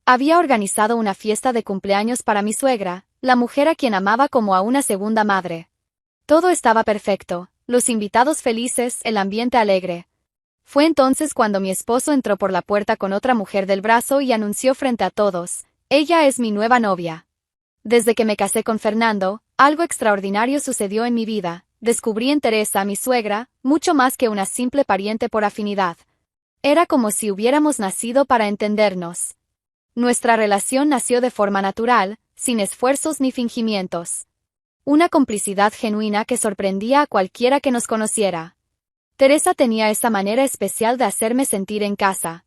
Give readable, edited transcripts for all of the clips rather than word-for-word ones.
Había organizado una fiesta de cumpleaños para mi suegra, la mujer a quien amaba como a una segunda madre. Todo estaba perfecto, los invitados felices, el ambiente alegre. Fue entonces cuando mi esposo entró por la puerta con otra mujer del brazo y anunció frente a todos: «Ella es mi nueva novia». Desde que me casé con Fernando, algo extraordinario sucedió en mi vida. Descubrí en Teresa, mi suegra, mucho más que una simple pariente por afinidad. Era como si hubiéramos nacido para entendernos. Nuestra relación nació de forma natural, sin esfuerzos ni fingimientos. Una complicidad genuina que sorprendía a cualquiera que nos conociera. Teresa tenía esa manera especial de hacerme sentir en casa.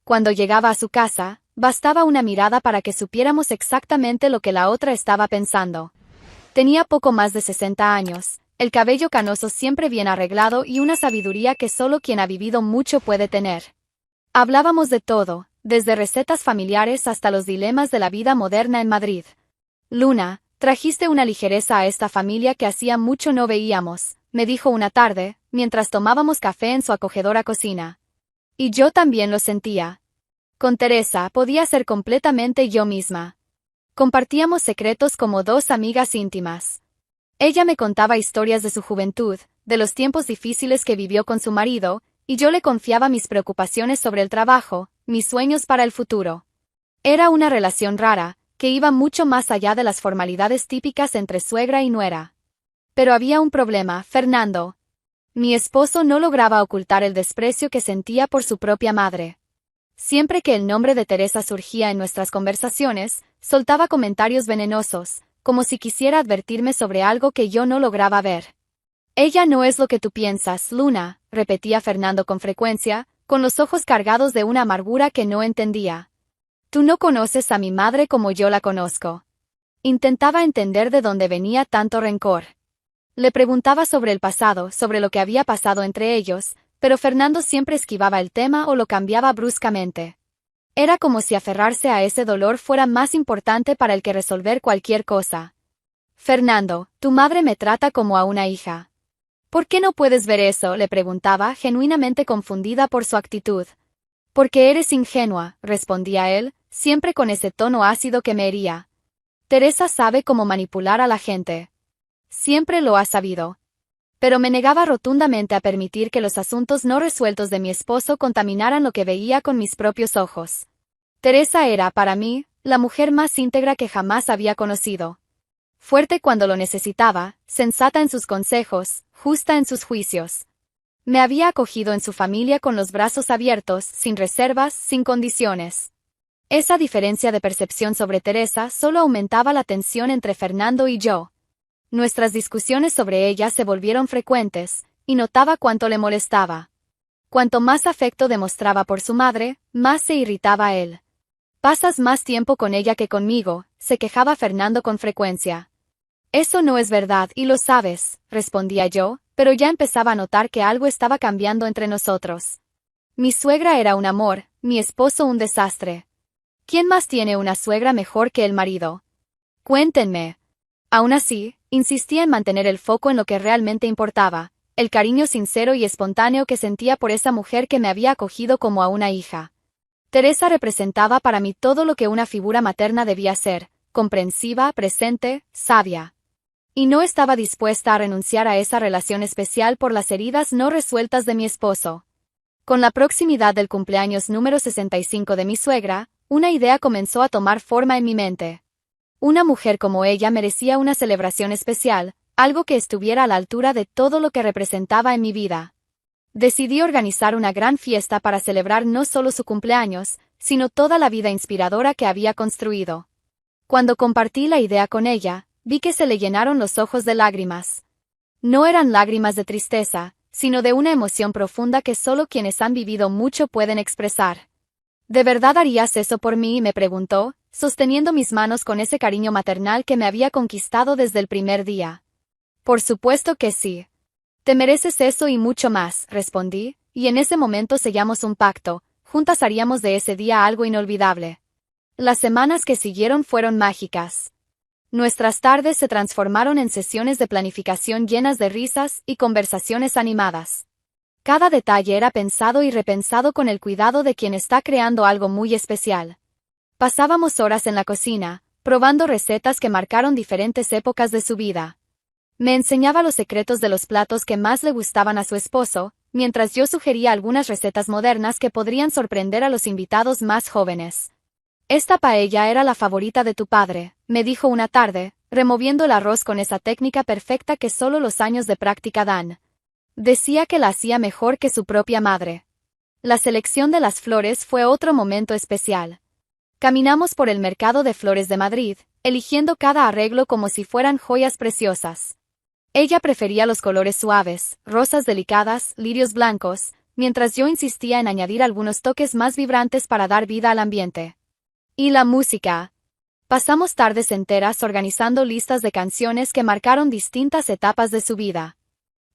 Cuando llegaba a su casa, bastaba una mirada para que supiéramos exactamente lo que la otra estaba pensando. Tenía poco más de 60 años, el cabello canoso siempre bien arreglado y una sabiduría que solo quien ha vivido mucho puede tener. Hablábamos de todo, desde recetas familiares hasta los dilemas de la vida moderna en Madrid. «Luna, trajiste una ligereza a esta familia que hacía mucho no veíamos», me dijo una tarde, mientras tomábamos café en su acogedora cocina. Y yo también lo sentía. Con Teresa podía ser completamente yo misma. Compartíamos secretos como dos amigas íntimas. Ella me contaba historias de su juventud, de los tiempos difíciles que vivió con su marido, y yo le confiaba mis preocupaciones sobre el trabajo, mis sueños para el futuro. Era una relación rara, que iba mucho más allá de las formalidades típicas entre suegra y nuera. Pero había un problema, Fernando. Mi esposo no lograba ocultar el desprecio que sentía por su propia madre. Siempre que el nombre de Teresa surgía en nuestras conversaciones, soltaba comentarios venenosos, como si quisiera advertirme sobre algo que yo no lograba ver. «Ella no es lo que tú piensas, Luna», repetía Fernando con frecuencia, con los ojos cargados de una amargura que no entendía. «Tú no conoces a mi madre como yo la conozco». Intentaba entender de dónde venía tanto rencor. Le preguntaba sobre el pasado, sobre lo que había pasado entre ellos, pero Fernando siempre esquivaba el tema o lo cambiaba bruscamente. Era como si aferrarse a ese dolor fuera más importante para él que resolver cualquier cosa. «Fernando, tu madre me trata como a una hija». «¿Por qué no puedes ver eso?», le preguntaba, genuinamente confundida por su actitud. «Porque eres ingenua», respondía él, siempre con ese tono ácido que me hería. «Teresa sabe cómo manipular a la gente. Siempre lo ha sabido». Pero me negaba rotundamente a permitir que los asuntos no resueltos de mi esposo contaminaran lo que veía con mis propios ojos. Teresa era, para mí, la mujer más íntegra que jamás había conocido. Fuerte cuando lo necesitaba, sensata en sus consejos, justa en sus juicios. Me había acogido en su familia con los brazos abiertos, sin reservas, sin condiciones. Esa diferencia de percepción sobre Teresa solo aumentaba la tensión entre Fernando y yo. Nuestras discusiones sobre ella se volvieron frecuentes, y notaba cuánto le molestaba. Cuanto más afecto demostraba por su madre, más se irritaba él. «Pasas más tiempo con ella que conmigo», se quejaba Fernando con frecuencia. «Eso no es verdad y lo sabes», respondía yo, pero ya empezaba a notar que algo estaba cambiando entre nosotros. Mi suegra era un amor, mi esposo un desastre. ¿Quién más tiene una suegra mejor que el marido? Cuéntenme. Aún así, insistía en mantener el foco en lo que realmente importaba, el cariño sincero y espontáneo que sentía por esa mujer que me había acogido como a una hija. Teresa representaba para mí todo lo que una figura materna debía ser: comprensiva, presente, sabia. Y no estaba dispuesta a renunciar a esa relación especial por las heridas no resueltas de mi esposo. Con la proximidad del cumpleaños número 65 de mi suegra, una idea comenzó a tomar forma en mi mente. Una mujer como ella merecía una celebración especial, algo que estuviera a la altura de todo lo que representaba en mi vida. Decidí organizar una gran fiesta para celebrar no solo su cumpleaños, sino toda la vida inspiradora que había construido. Cuando compartí la idea con ella, vi que se le llenaron los ojos de lágrimas. No eran lágrimas de tristeza, sino de una emoción profunda que solo quienes han vivido mucho pueden expresar. «¿De verdad harías eso por mí?», me preguntó, sosteniendo mis manos con ese cariño maternal que me había conquistado desde el primer día. «Por supuesto que sí. Te mereces eso y mucho más», respondí, y en ese momento sellamos un pacto: juntas haríamos de ese día algo inolvidable. Las semanas que siguieron fueron mágicas. Nuestras tardes se transformaron en sesiones de planificación llenas de risas y conversaciones animadas. Cada detalle era pensado y repensado con el cuidado de quien está creando algo muy especial. Pasábamos horas en la cocina, probando recetas que marcaron diferentes épocas de su vida. Me enseñaba los secretos de los platos que más le gustaban a su esposo, mientras yo sugería algunas recetas modernas que podrían sorprender a los invitados más jóvenes. Esta paella era la favorita de tu padre, me dijo una tarde, removiendo el arroz con esa técnica perfecta que solo los años de práctica dan. Decía que la hacía mejor que su propia madre. La selección de las flores fue otro momento especial. Caminamos por el mercado de flores de Madrid, eligiendo cada arreglo como si fueran joyas preciosas. Ella prefería los colores suaves, rosas delicadas, lirios blancos, mientras yo insistía en añadir algunos toques más vibrantes para dar vida al ambiente. Y la música. Pasamos tardes enteras organizando listas de canciones que marcaron distintas etapas de su vida.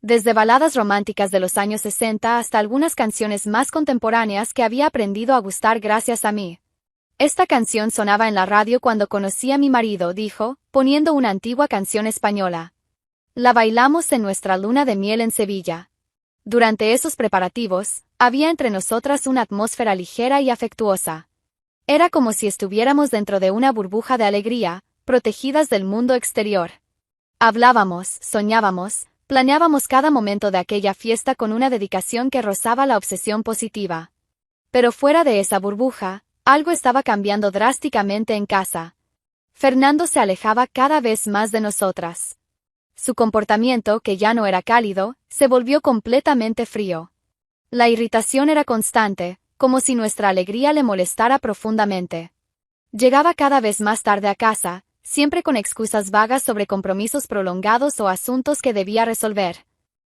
Desde baladas románticas de los años 60 hasta algunas canciones más contemporáneas que había aprendido a gustar gracias a mí. Esta canción sonaba en la radio cuando conocí a mi marido, dijo, poniendo una antigua canción española. La bailamos en nuestra luna de miel en Sevilla. Durante esos preparativos, había entre nosotras una atmósfera ligera y afectuosa. Era como si estuviéramos dentro de una burbuja de alegría, protegidas del mundo exterior. Hablábamos, soñábamos, planeábamos cada momento de aquella fiesta con una dedicación que rozaba la obsesión positiva. Pero fuera de esa burbuja, algo estaba cambiando drásticamente en casa. Fernando se alejaba cada vez más de nosotras. Su comportamiento, que ya no era cálido, se volvió completamente frío. La irritación era constante, como si nuestra alegría le molestara profundamente. Llegaba cada vez más tarde a casa, siempre con excusas vagas sobre compromisos prolongados o asuntos que debía resolver.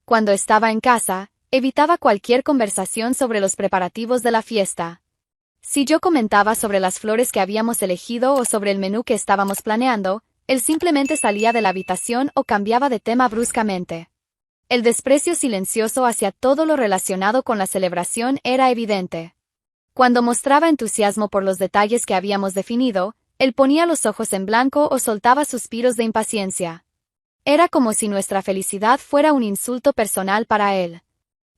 Cuando estaba en casa, evitaba cualquier conversación sobre los preparativos de la fiesta. Si yo comentaba sobre las flores que habíamos elegido o sobre el menú que estábamos planeando, él simplemente salía de la habitación o cambiaba de tema bruscamente. El desprecio silencioso hacia todo lo relacionado con la celebración era evidente. Cuando mostraba entusiasmo por los detalles que habíamos definido, él ponía los ojos en blanco o soltaba suspiros de impaciencia. Era como si nuestra felicidad fuera un insulto personal para él.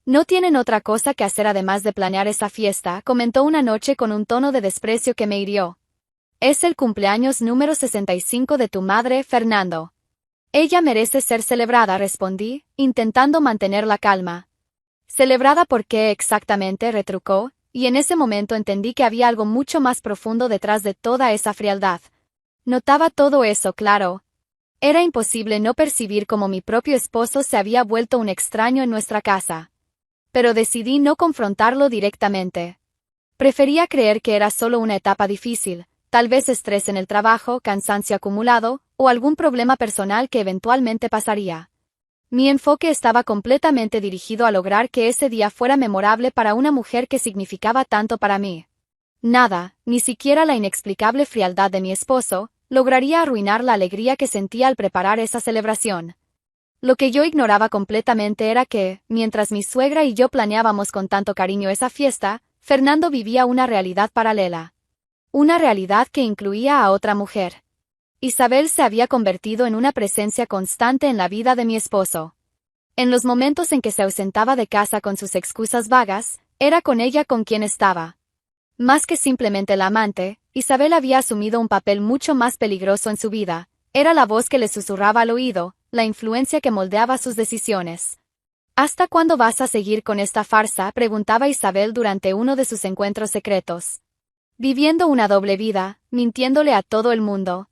«No tienen otra cosa que hacer además de planear esa fiesta», comentó una noche con un tono de desprecio que me hirió. «Es el cumpleaños número 65 de tu madre, Fernando. Ella merece ser celebrada», respondí, intentando mantener la calma. «¿Celebrada por qué exactamente?», retrucó, y en ese momento entendí que había algo mucho más profundo detrás de toda esa frialdad. Notaba todo eso, claro. Era imposible no percibir cómo mi propio esposo se había vuelto un extraño en nuestra casa. Pero decidí no confrontarlo directamente. Prefería creer que era solo una etapa difícil, tal vez estrés en el trabajo, cansancio acumulado, o algún problema personal que eventualmente pasaría. Mi enfoque estaba completamente dirigido a lograr que ese día fuera memorable para una mujer que significaba tanto para mí. Nada, ni siquiera la inexplicable frialdad de mi esposo, lograría arruinar la alegría que sentía al preparar esa celebración. Lo que yo ignoraba completamente era que, mientras mi suegra y yo planeábamos con tanto cariño esa fiesta, Fernando vivía una realidad paralela. Una realidad que incluía a otra mujer. Isabel se había convertido en una presencia constante en la vida de mi esposo. En los momentos en que se ausentaba de casa con sus excusas vagas, era con ella con quien estaba. Más que simplemente la amante, Isabel había asumido un papel mucho más peligroso en su vida. Era la voz que le susurraba al oído, la influencia que moldeaba sus decisiones. «¿Hasta cuándo vas a seguir con esta farsa?», preguntaba Isabel durante uno de sus encuentros secretos. «Viviendo una doble vida, mintiéndole a todo el mundo».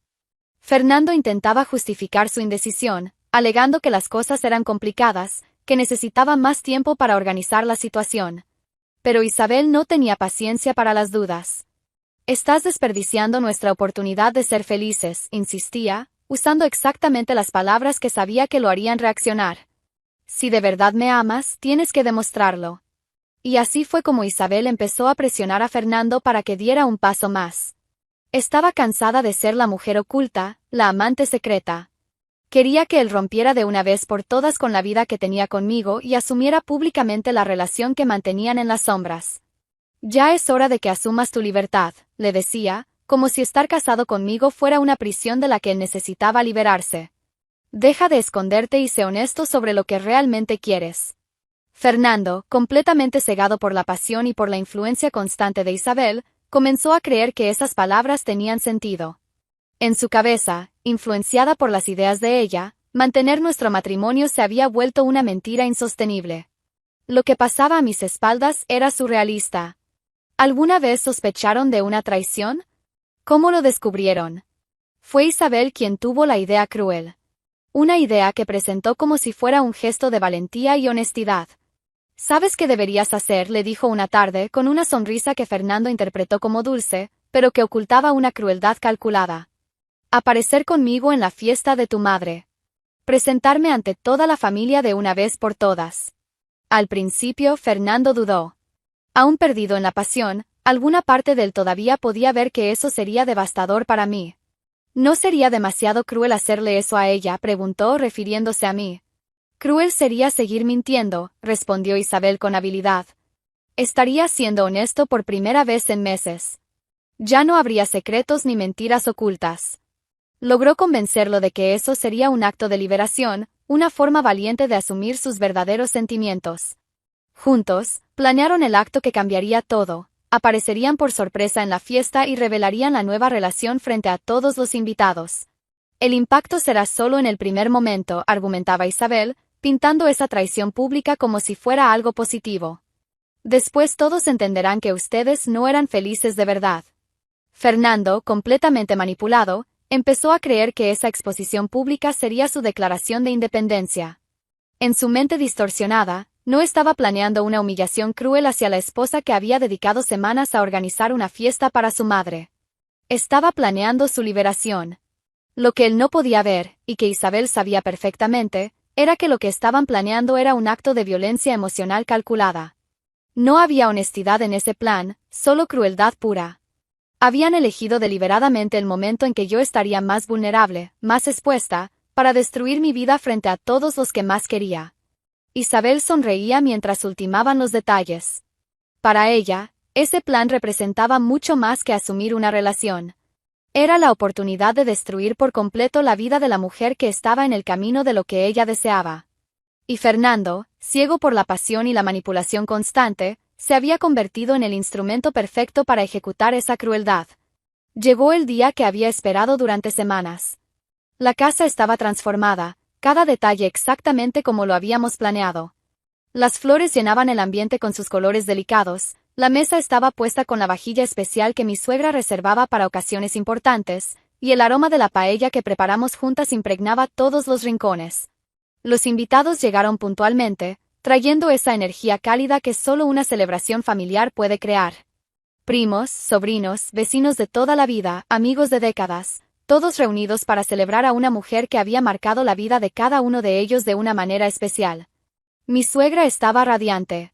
Fernando intentaba justificar su indecisión, alegando que las cosas eran complicadas, que necesitaba más tiempo para organizar la situación. Pero Isabel no tenía paciencia para las dudas. «Estás desperdiciando nuestra oportunidad de ser felices», insistía, usando exactamente las palabras que sabía que lo harían reaccionar. «Si de verdad me amas, tienes que demostrarlo». Y así fue como Isabel empezó a presionar a Fernando para que diera un paso más. Estaba cansada de ser la mujer oculta, la amante secreta. Quería que él rompiera de una vez por todas con la vida que tenía conmigo y asumiera públicamente la relación que mantenían en las sombras. «Ya es hora de que asumas tu libertad», le decía, como si estar casado conmigo fuera una prisión de la que él necesitaba liberarse. «Deja de esconderte y sé honesto sobre lo que realmente quieres». Fernando, completamente cegado por la pasión y por la influencia constante de Isabel, comenzó a creer que esas palabras tenían sentido. En su cabeza, influenciada por las ideas de ella, mantener nuestro matrimonio se había vuelto una mentira insostenible. Lo que pasaba a mis espaldas era surrealista. ¿Alguna vez sospecharon de una traición? ¿Cómo lo descubrieron? Fue Isabel quien tuvo la idea cruel. Una idea que presentó como si fuera un gesto de valentía y honestidad. «¿Sabes qué deberías hacer?», le dijo una tarde, con una sonrisa que Fernando interpretó como dulce, pero que ocultaba una crueldad calculada. «Aparecer conmigo en la fiesta de tu madre. Presentarme ante toda la familia de una vez por todas». Al principio, Fernando dudó. Aún perdido en la pasión, alguna parte de él todavía podía ver que eso sería devastador para mí. «¿No sería demasiado cruel hacerle eso a ella?», preguntó, refiriéndose a mí. «Cruel sería seguir mintiendo», respondió Isabel con habilidad. «Estaría siendo honesto por primera vez en meses. Ya no habría secretos ni mentiras ocultas». Logró convencerlo de que eso sería un acto de liberación, una forma valiente de asumir sus verdaderos sentimientos. Juntos, planearon el acto que cambiaría todo. Aparecerían por sorpresa en la fiesta y revelarían la nueva relación frente a todos los invitados. «El impacto será solo en el primer momento», argumentaba Isabel, pintando esa traición pública como si fuera algo positivo. «Después todos entenderán que ustedes no eran felices de verdad». Fernando, completamente manipulado, empezó a creer que esa exposición pública sería su declaración de independencia. En su mente distorsionada, no estaba planeando una humillación cruel hacia la esposa que había dedicado semanas a organizar una fiesta para su madre. Estaba planeando su liberación. Lo que él no podía ver, y que Isabel sabía perfectamente, era que lo que estaban planeando era un acto de violencia emocional calculada. No había honestidad en ese plan, solo crueldad pura. Habían elegido deliberadamente el momento en que yo estaría más vulnerable, más expuesta, para destruir mi vida frente a todos los que más quería. Isabel sonreía mientras ultimaban los detalles. Para ella, ese plan representaba mucho más que asumir una relación. Era la oportunidad de destruir por completo la vida de la mujer que estaba en el camino de lo que ella deseaba. Y Fernando, ciego por la pasión y la manipulación constante, se había convertido en el instrumento perfecto para ejecutar esa crueldad. Llegó el día que había esperado durante semanas. La casa estaba transformada, cada detalle exactamente como lo habíamos planeado. Las flores llenaban el ambiente con sus colores delicados, la mesa estaba puesta con la vajilla especial que mi suegra reservaba para ocasiones importantes, y el aroma de la paella que preparamos juntas impregnaba todos los rincones. Los invitados llegaron puntualmente, trayendo esa energía cálida que solo una celebración familiar puede crear. Primos, sobrinos, vecinos de toda la vida, amigos de décadas, todos reunidos para celebrar a una mujer que había marcado la vida de cada uno de ellos de una manera especial. Mi suegra estaba radiante.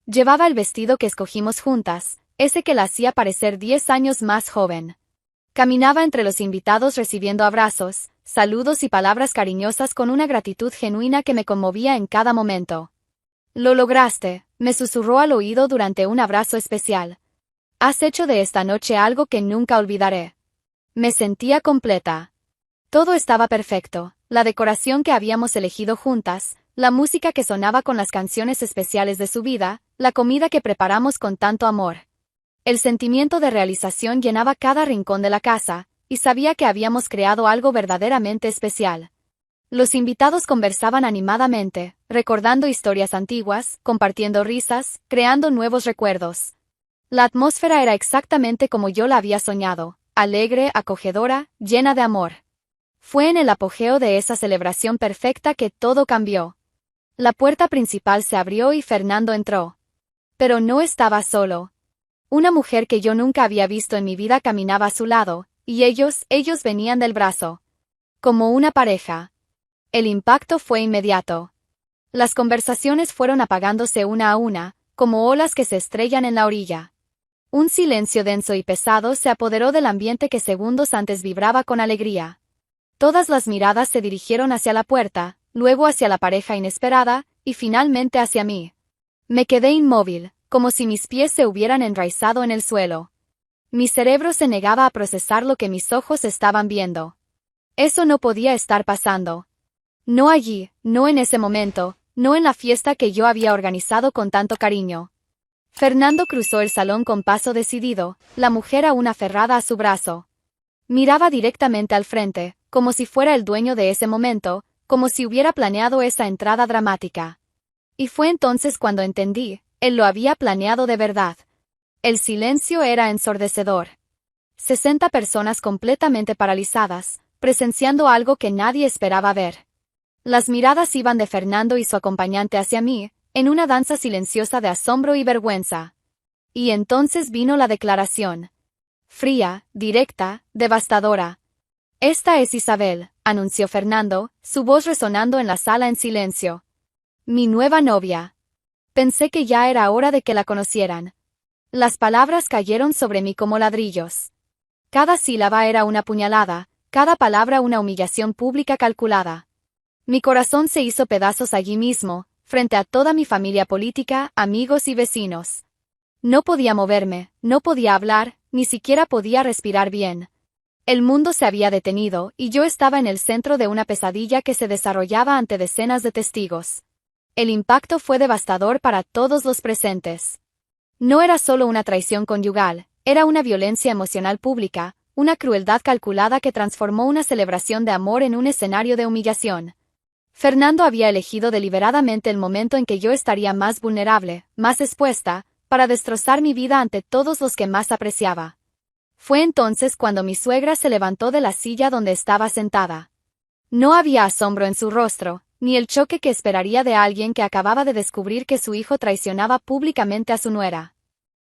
Llevaba el vestido que escogimos juntas, ese que la hacía parecer 10 años más joven. Caminaba entre los invitados recibiendo abrazos, saludos y palabras cariñosas con una gratitud genuina que me conmovía en cada momento. «Lo lograste», me susurró al oído durante un abrazo especial. «Has hecho de esta noche algo que nunca olvidaré». Me sentía completa. Todo estaba perfecto, la decoración que habíamos elegido juntas, la música que sonaba con las canciones especiales de su vida, la comida que preparamos con tanto amor. El sentimiento de realización llenaba cada rincón de la casa, y sabía que habíamos creado algo verdaderamente especial. Los invitados conversaban animadamente, recordando historias antiguas, compartiendo risas, creando nuevos recuerdos. La atmósfera era exactamente como yo la había soñado, alegre, acogedora, llena de amor. Fue en el apogeo de esa celebración perfecta que todo cambió. La puerta principal se abrió y Fernando entró. Pero no estaba solo. Una mujer que yo nunca había visto en mi vida caminaba a su lado, y ellos venían del brazo. Como una pareja. El impacto fue inmediato. Las conversaciones fueron apagándose una a una, como olas que se estrellan en la orilla. Un silencio denso y pesado se apoderó del ambiente que segundos antes vibraba con alegría. Todas las miradas se dirigieron hacia la puerta, luego hacia la pareja inesperada, y finalmente hacia mí. Me quedé inmóvil, como si mis pies se hubieran enraizado en el suelo. Mi cerebro se negaba a procesar lo que mis ojos estaban viendo. Eso no podía estar pasando. No allí, no en ese momento, no en la fiesta que yo había organizado con tanto cariño. Fernando cruzó el salón con paso decidido, la mujer aún aferrada a su brazo. Miraba directamente al frente, como si fuera el dueño de ese momento, como si hubiera planeado esa entrada dramática. Y fue entonces cuando entendí, él lo había planeado de verdad. El silencio era ensordecedor. 60 personas completamente paralizadas, presenciando algo que nadie esperaba ver. Las miradas iban de Fernando y su acompañante hacia mí, en una danza silenciosa de asombro y vergüenza. Y entonces vino la declaración. Fría, directa, devastadora. Esta es Isabel, anunció Fernando, su voz resonando en la sala en silencio. Mi nueva novia. Pensé que ya era hora de que la conocieran. Las palabras cayeron sobre mí como ladrillos. Cada sílaba era una puñalada, cada palabra una humillación pública calculada. Mi corazón se hizo pedazos allí mismo, frente a toda mi familia política, amigos y vecinos. No podía moverme, no podía hablar, ni siquiera podía respirar bien. El mundo se había detenido, y yo estaba en el centro de una pesadilla que se desarrollaba ante decenas de testigos. El impacto fue devastador para todos los presentes. No era solo una traición conyugal, era una violencia emocional pública, una crueldad calculada que transformó una celebración de amor en un escenario de humillación. Fernando había elegido deliberadamente el momento en que yo estaría más vulnerable, más expuesta, para destrozar mi vida ante todos los que más apreciaba. Fue entonces cuando mi suegra se levantó de la silla donde estaba sentada. No había asombro en su rostro, ni el choque que esperaría de alguien que acababa de descubrir que su hijo traicionaba públicamente a su nuera.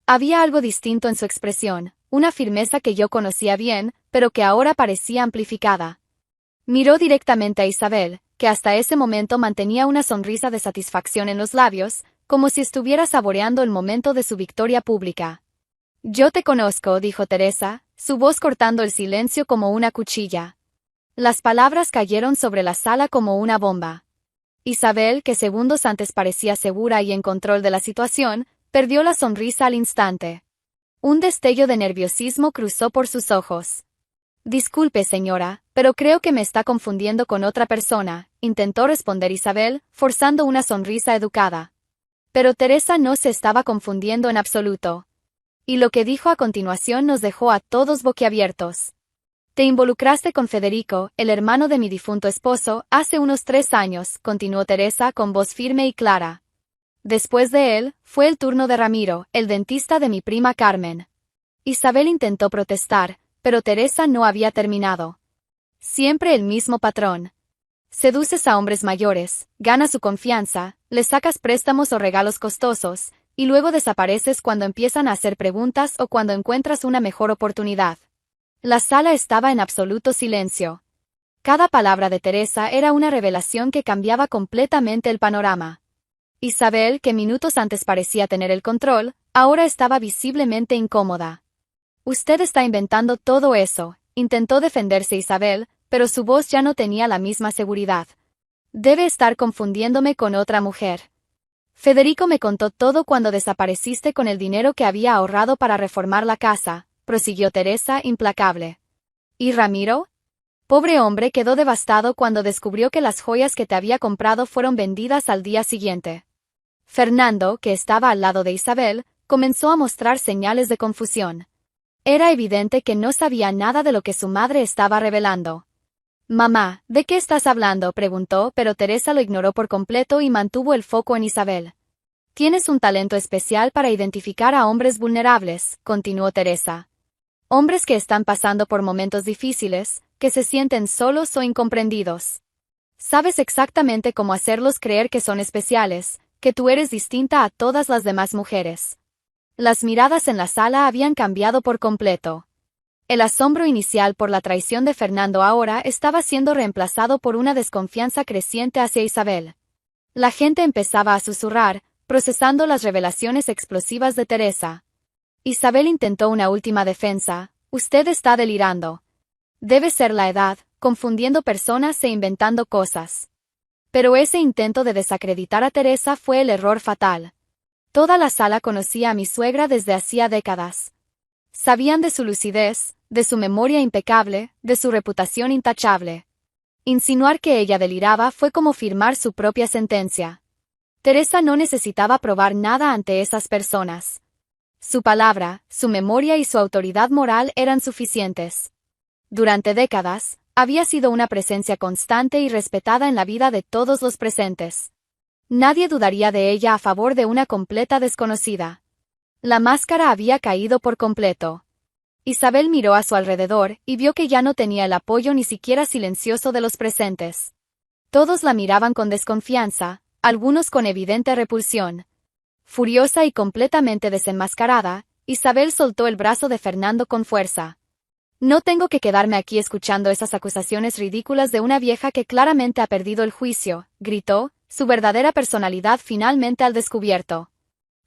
Había algo distinto en su expresión, una firmeza que yo conocía bien, pero que ahora parecía amplificada. Miró directamente a Isabel, que hasta ese momento mantenía una sonrisa de satisfacción en los labios, como si estuviera saboreando el momento de su victoria pública. Yo te conozco, dijo Teresa, su voz cortando el silencio como una cuchilla. Las palabras cayeron sobre la sala como una bomba. Isabel, que segundos antes parecía segura y en control de la situación, perdió la sonrisa al instante. Un destello de nerviosismo cruzó por sus ojos. Disculpe, señora, pero creo que me está confundiendo con otra persona, intentó responder Isabel, forzando una sonrisa educada. Pero Teresa no se estaba confundiendo en absoluto. Y lo que dijo a continuación nos dejó a todos boquiabiertos. Te involucraste con Federico, el hermano de mi difunto esposo, hace unos 3 años, continuó Teresa con voz firme y clara. Después de él, fue el turno de Ramiro, el dentista de mi prima Carmen. Isabel intentó protestar, pero Teresa no había terminado. Siempre el mismo patrón. Seduces a hombres mayores, ganas su confianza, les sacas préstamos o regalos costosos, y luego desapareces cuando empiezan a hacer preguntas o cuando encuentras una mejor oportunidad. La sala estaba en absoluto silencio. Cada palabra de Teresa era una revelación que cambiaba completamente el panorama. Isabel, que minutos antes parecía tener el control, ahora estaba visiblemente incómoda. Usted está inventando todo eso, intentó defenderse Isabel, pero su voz ya no tenía la misma seguridad. Debe estar confundiéndome con otra mujer. Federico me contó todo cuando desapareciste con el dinero que había ahorrado para reformar la casa, prosiguió Teresa implacable. ¿Y Ramiro? Pobre hombre quedó devastado cuando descubrió que las joyas que te había comprado fueron vendidas al día siguiente. Fernando, que estaba al lado de Isabel, comenzó a mostrar señales de confusión. Era evidente que no sabía nada de lo que su madre estaba revelando. Mamá, ¿de qué estás hablando?, preguntó, pero Teresa lo ignoró por completo y mantuvo el foco en Isabel. Tienes un talento especial para identificar a hombres vulnerables, continuó Teresa. Hombres que están pasando por momentos difíciles, que se sienten solos o incomprendidos. Sabes exactamente cómo hacerlos creer que son especiales, que tú eres distinta a todas las demás mujeres. Las miradas en la sala habían cambiado por completo. El asombro inicial por la traición de Fernando ahora estaba siendo reemplazado por una desconfianza creciente hacia Isabel. La gente empezaba a susurrar, procesando las revelaciones explosivas de Teresa. Isabel intentó una última defensa. Usted está delirando. Debe ser la edad, confundiendo personas e inventando cosas. Pero ese intento de desacreditar a Teresa fue el error fatal. Toda la sala conocía a mi suegra desde hacía décadas. Sabían de su lucidez, de su memoria impecable, de su reputación intachable. Insinuar que ella deliraba fue como firmar su propia sentencia. Teresa no necesitaba probar nada ante esas personas. Su palabra, su memoria y su autoridad moral eran suficientes. Durante décadas, había sido una presencia constante y respetada en la vida de todos los presentes. Nadie dudaría de ella a favor de una completa desconocida. La máscara había caído por completo. Isabel miró a su alrededor y vio que ya no tenía el apoyo ni siquiera silencioso de los presentes. Todos la miraban con desconfianza, algunos con evidente repulsión. Furiosa y completamente desenmascarada, Isabel soltó el brazo de Fernando con fuerza. No tengo que quedarme aquí escuchando esas acusaciones ridículas de una vieja que claramente ha perdido el juicio, gritó, su verdadera personalidad finalmente al descubierto.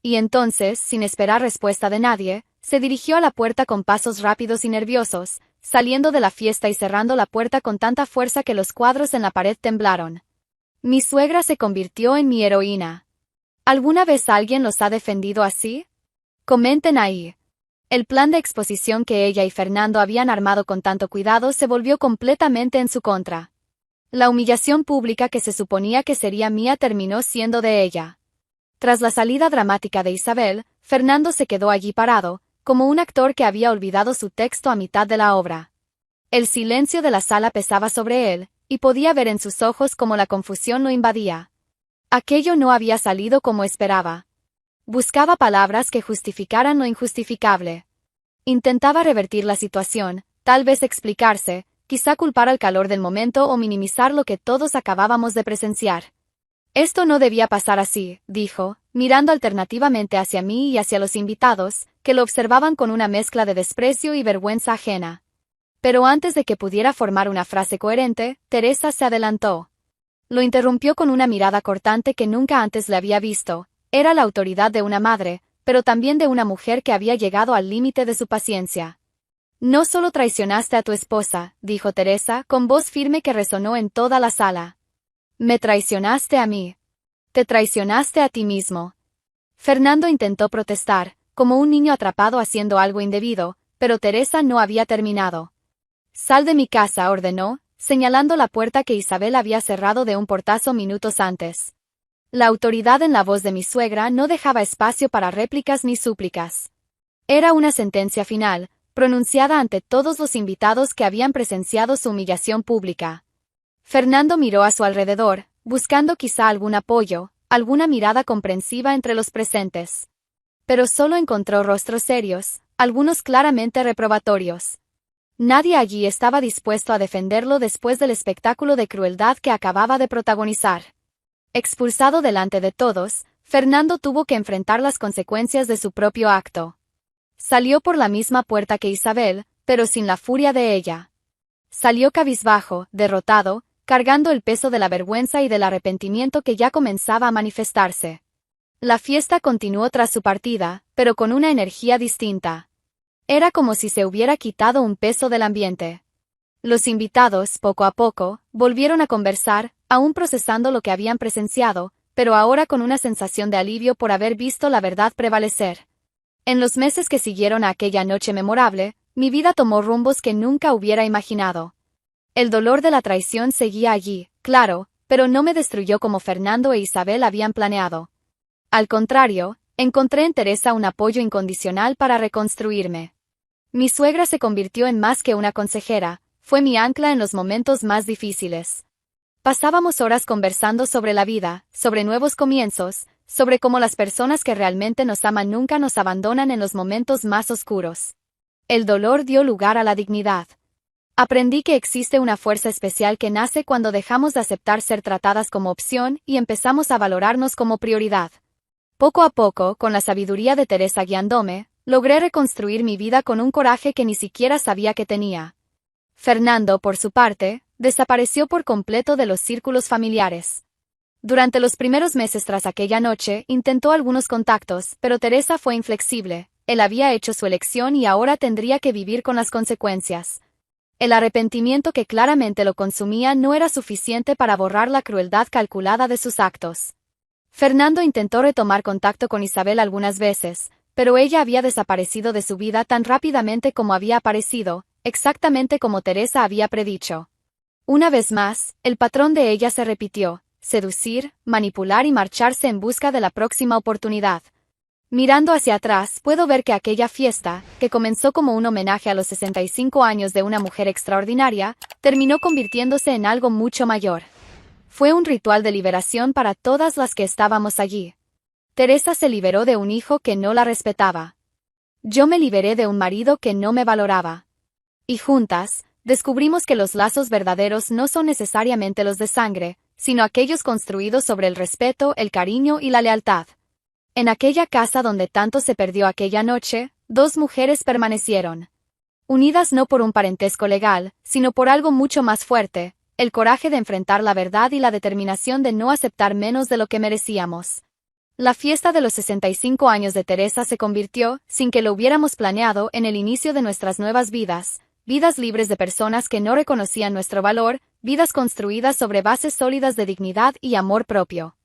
Y entonces, sin esperar respuesta de nadie, se dirigió a la puerta con pasos rápidos y nerviosos, saliendo de la fiesta y cerrando la puerta con tanta fuerza que los cuadros en la pared temblaron. Mi suegra se convirtió en mi heroína. ¿Alguna vez alguien los ha defendido así? Comenten ahí. El plan de exposición que ella y Fernando habían armado con tanto cuidado se volvió completamente en su contra. La humillación pública que se suponía que sería mía terminó siendo de ella. Tras la salida dramática de Isabel, Fernando se quedó allí parado, como un actor que había olvidado su texto a mitad de la obra. El silencio de la sala pesaba sobre él, y podía ver en sus ojos cómo la confusión lo invadía. Aquello no había salido como esperaba. Buscaba palabras que justificaran lo injustificable. Intentaba revertir la situación, tal vez explicarse, quizá culpar al calor del momento o minimizar lo que todos acabábamos de presenciar. Esto no debía pasar así, dijo, mirando alternativamente hacia mí y hacia los invitados, que lo observaban con una mezcla de desprecio y vergüenza ajena. Pero antes de que pudiera formar una frase coherente, Teresa se adelantó. Lo interrumpió con una mirada cortante que nunca antes le había visto. Era la autoridad de una madre, pero también de una mujer que había llegado al límite de su paciencia. No solo traicionaste a tu esposa, dijo Teresa, con voz firme que resonó en toda la sala. Me traicionaste a mí. Te traicionaste a ti mismo. Fernando intentó protestar, como un niño atrapado haciendo algo indebido, pero Teresa no había terminado. Sal de mi casa, ordenó, señalando la puerta que Isabel había cerrado de un portazo minutos antes. La autoridad en la voz de mi suegra no dejaba espacio para réplicas ni súplicas. Era una sentencia final, pronunciada ante todos los invitados que habían presenciado su humillación pública. Fernando miró a su alrededor, buscando quizá algún apoyo, alguna mirada comprensiva entre los presentes. Pero solo encontró rostros serios, algunos claramente reprobatorios. Nadie allí estaba dispuesto a defenderlo después del espectáculo de crueldad que acababa de protagonizar. Expulsado delante de todos, Fernando tuvo que enfrentar las consecuencias de su propio acto. Salió por la misma puerta que Isabel, pero sin la furia de ella. Salió cabizbajo, derrotado, cargando el peso de la vergüenza y del arrepentimiento que ya comenzaba a manifestarse. La fiesta continuó tras su partida, pero con una energía distinta. Era como si se hubiera quitado un peso del ambiente. Los invitados, poco a poco, volvieron a conversar, aún procesando lo que habían presenciado, pero ahora con una sensación de alivio por haber visto la verdad prevalecer. En los meses que siguieron a aquella noche memorable, mi vida tomó rumbos que nunca hubiera imaginado. El dolor de la traición seguía allí, claro, pero no me destruyó como Fernando e Isabel habían planeado. Al contrario, encontré en Teresa un apoyo incondicional para reconstruirme. Mi suegra se convirtió en más que una consejera, fue mi ancla en los momentos más difíciles. Pasábamos horas conversando sobre la vida, sobre nuevos comienzos, sobre cómo las personas que realmente nos aman nunca nos abandonan en los momentos más oscuros. El dolor dio lugar a la dignidad. Aprendí que existe una fuerza especial que nace cuando dejamos de aceptar ser tratadas como opción y empezamos a valorarnos como prioridad. Poco a poco, con la sabiduría de Teresa guiándome, logré reconstruir mi vida con un coraje que ni siquiera sabía que tenía. Fernando, por su parte, desapareció por completo de los círculos familiares. Durante los primeros meses tras aquella noche, intentó algunos contactos, pero Teresa fue inflexible. Él había hecho su elección y ahora tendría que vivir con las consecuencias. El arrepentimiento que claramente lo consumía no era suficiente para borrar la crueldad calculada de sus actos. Fernando intentó retomar contacto con Isabel algunas veces, pero ella había desaparecido de su vida tan rápidamente como había aparecido, exactamente como Teresa había predicho. Una vez más, el patrón de ella se repitió, seducir, manipular y marcharse en busca de la próxima oportunidad. Mirando hacia atrás, puedo ver que aquella fiesta, que comenzó como un homenaje a los 65 años de una mujer extraordinaria, terminó convirtiéndose en algo mucho mayor. Fue un ritual de liberación para todas las que estábamos allí. Teresa se liberó de un hijo que no la respetaba. Yo me liberé de un marido que no me valoraba. Y juntas, descubrimos que los lazos verdaderos no son necesariamente los de sangre, sino aquellos construidos sobre el respeto, el cariño y la lealtad. En aquella casa donde tanto se perdió aquella noche, dos mujeres permanecieron. Unidas no por un parentesco legal, sino por algo mucho más fuerte, el coraje de enfrentar la verdad y la determinación de no aceptar menos de lo que merecíamos. La fiesta de los 65 años de Teresa se convirtió, sin que lo hubiéramos planeado, en el inicio de nuestras nuevas vidas, vidas libres de personas que no reconocían nuestro valor, vidas construidas sobre bases sólidas de dignidad y amor propio.